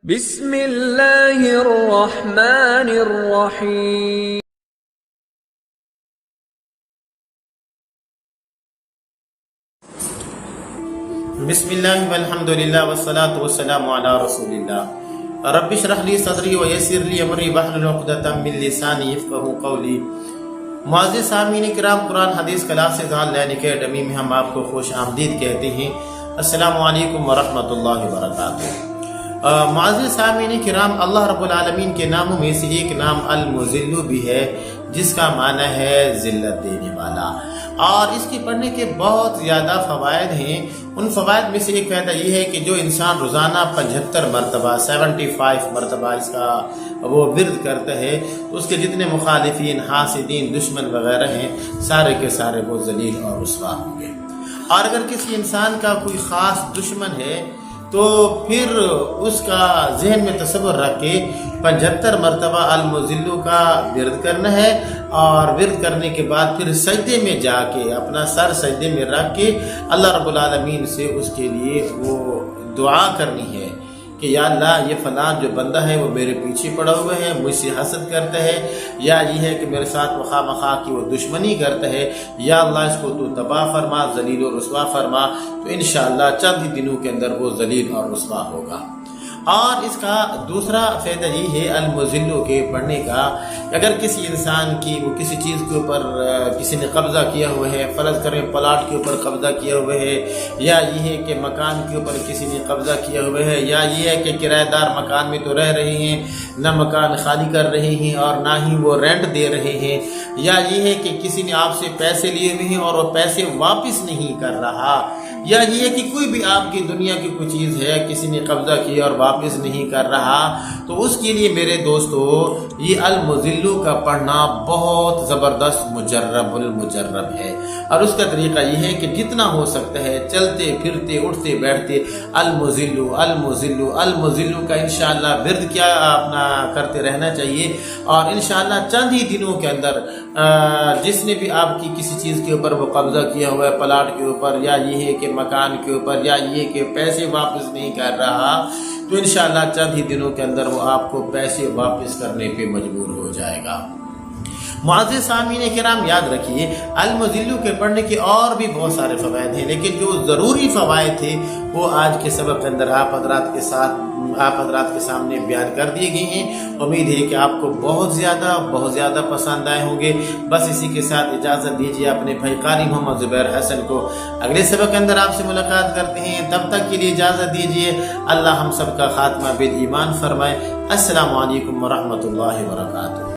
بسم اللہ الرحمن الرحیم بسم اللہ والحمدللہ والصلاة والسلام علی رسول اللہ رب اشرح لی صدری ویسر لی امری واحلل عقدۃ من لسانی یفقہوا قولی۔ معزز سامعین کرام، قرآن حدیث کلاسز آن لائن اکیڈمی میں ہم آپ کو خوش آمدید کہتے ہیں۔ السلام علیکم ورحمۃ اللہ وبرکاتہ۔ معزز سامعین کرام، اللہ رب العالمین کے ناموں میں سے ایک نام المذل بھی ہے، جس کا معنی ہے ذلت دینے والا، اور اس کے پڑھنے کے بہت زیادہ فوائد ہیں۔ ان فوائد میں سے ایک فائدہ یہ ہے کہ جو انسان روزانہ 75 مرتبہ 75 مرتبہ اس کا وہ ورد کرتا ہے تو اس کے جتنے مخالفین، حاسدین، دشمن وغیرہ ہیں، سارے کے سارے وہ ذلیل اور رسوا ہوں گے۔ اور اگر کسی انسان کا کوئی خاص دشمن ہے تو پھر اس کا ذہن میں تصور رکھ کے 75 مرتبہ المذل کا ورد کرنا ہے، اور ورد کرنے کے بعد پھر سجدے میں جا کے اپنا سر سجدے میں رکھ کے اللہ رب العالمین سے اس کے لیے وہ دعا کرنی ہے کہ یا اللہ، یہ فلاں جو بندہ ہے وہ میرے پیچھے پڑا ہوا ہے، مجھ سے حسد کرتا ہے، یا یہ ہے کہ میرے ساتھ مخواہ کی وہ دشمنی کرتا ہے، یا اللہ اس کو تو تباہ فرما، ذلیل و رسوا فرما، تو انشاءاللہ چند ہی دنوں کے اندر وہ ذلیل اور رسوا ہوگا۔ اور اس کا دوسرا فائدہ یہ ہے المذل کے پڑھنے کا، اگر کسی انسان کی وہ کسی چیز کے اوپر کسی نے قبضہ کیا ہوا ہے، فرض کریں پلاٹ کے اوپر قبضہ کیا ہوا ہے، یا یہ ہے کہ مکان کے اوپر کسی نے قبضہ کیا ہوا ہے، یا یہ ہے کہ کرایہ دار مکان میں تو رہ رہے ہیں، نہ مکان خالی کر رہے ہیں اور نہ ہی وہ رینٹ دے رہے ہیں، یا یہ ہے کہ کسی نے آپ سے پیسے لیے ہوئے ہیں اور وہ پیسے واپس نہیں کر رہا، یا یہ ہے کہ کوئی بھی آپ کی دنیا کی کوئی چیز ہے کسی نے قبضہ کیا اور واپس نہیں کر رہا، تو اس کے لیے میرے دوستو یہ المذل کا پڑھنا بہت زبردست مجرب المجرب ہے۔ اور اس کا طریقہ یہ ہے کہ جتنا ہو سکتا ہے چلتے پھرتے اٹھتے بیٹھتے المذل المذل المذل کا انشاءاللہ ورد کیا اپنا کرتے رہنا چاہیے، اور انشاءاللہ چند ہی دنوں کے اندر جس نے بھی آپ کی کسی چیز کے اوپر وہ قبضہ کیا ہوا ہے، پلاٹ کے اوپر، یا یہ ہے کہ مکان کے اوپر، یا یہ کہ پیسے واپس نہیں کر رہا، تو انشاءاللہ چند ہی دنوں کے اندر وہ آپ کو پیسے واپس کرنے پہ مجبور ہو جائے گا۔ معزز سامعین کرام، یاد رکھیے المذل کے پڑھنے کے اور بھی بہت سارے فوائد ہیں، لیکن جو ضروری فوائد تھے وہ آج کے سبق کے اندر آپ حضرات کے سامنے بیان کر دیے گئے ہیں۔ امید ہے کہ آپ کو بہت زیادہ پسند آئے ہوں گے۔ بس اسی کے ساتھ اجازت دیجیے اپنے بھائی قاری محمد زبیر حسن کو، اگلے سبق کے اندر آپ سے ملاقات کرتے ہیں، تب تک کے لیے اجازت دیجیے۔ اللہ ہم سب کا خاتمہ بالایمان فرمائے۔ السلام علیکم ورحمۃ اللہ وبرکاتہ۔